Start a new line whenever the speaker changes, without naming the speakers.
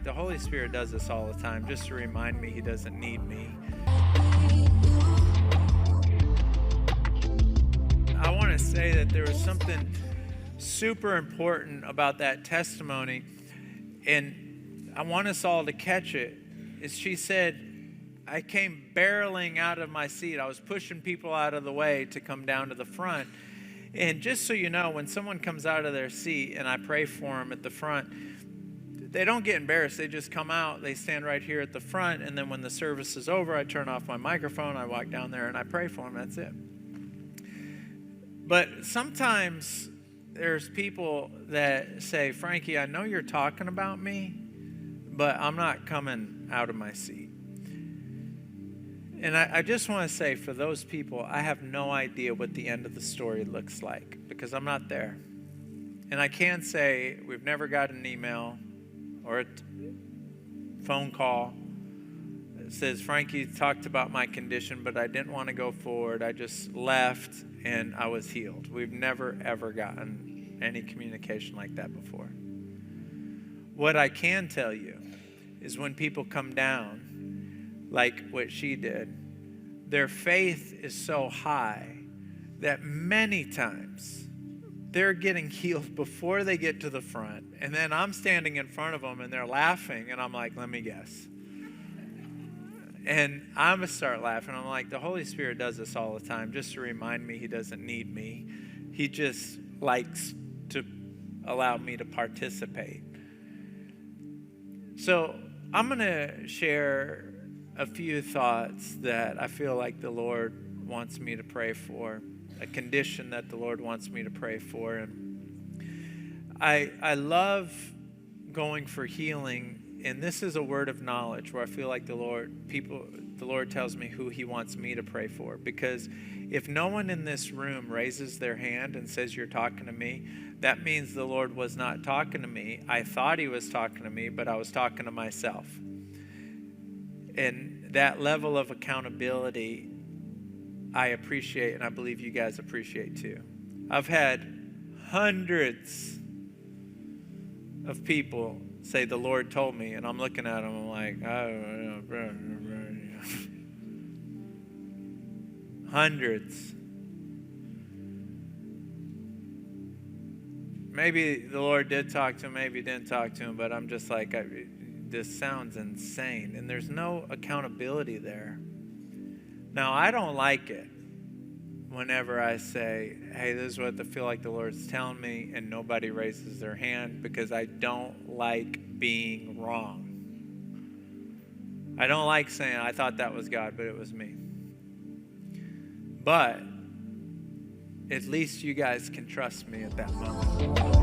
the Holy Spirit does this all the time just to remind me he doesn't need me. I want to say that there was something super important about that testimony, and I want us all to catch it. Is she said, I came barreling out of my seat. I was pushing people out of the way to come down to the front. And just so you know, when someone comes out of their seat and I pray for them at the front, they don't get embarrassed. They just come out. They stand right here at the front. And then when the service is over, I turn off my microphone. I walk down there and I pray for them. That's it. But sometimes there's people that say, Frankie, I know you're talking about me, but I'm not coming out of my seat. And I just want to say, for those people, I have no idea what the end of the story looks like because I'm not there. And I can say we've never got an email or a phone call that says, Frankie talked about my condition, but I didn't want to go forward. I just left and I was healed. We've never, ever gotten any communication like that before. What I can tell you is when people come down, like what she did, their faith is so high that many times they're getting healed before they get to the front. And then I'm standing in front of them and they're laughing and I'm like, let me guess. And I'm going to start laughing. I'm like, the Holy Spirit does this all the time just to remind me he doesn't need me. He just likes to allow me to participate. So I'm going to share a few thoughts that I feel like the Lord wants me to pray for, a condition that the Lord wants me to pray for. And I love going for healing, and this is a word of knowledge where I feel like the Lord tells me who he wants me to pray for. Because if no one in this room raises their hand and says, you're talking to me, that means the Lord was not talking to me. I thought he was talking to me, but I was talking to myself. And that level of accountability, I appreciate, and I believe you guys appreciate too. I've had hundreds of people say, the Lord told me, and I'm looking at them, I'm like, hundreds. Maybe the Lord did talk to him, maybe he didn't talk to him, but I'm just like, this sounds insane. And there's no accountability there. Now, I don't like it whenever I say, hey, this is what I feel like the Lord's telling me, and nobody raises their hand, because I don't like being wrong. I don't like saying, I thought that was God, but it was me. But at least you guys can trust me at that moment.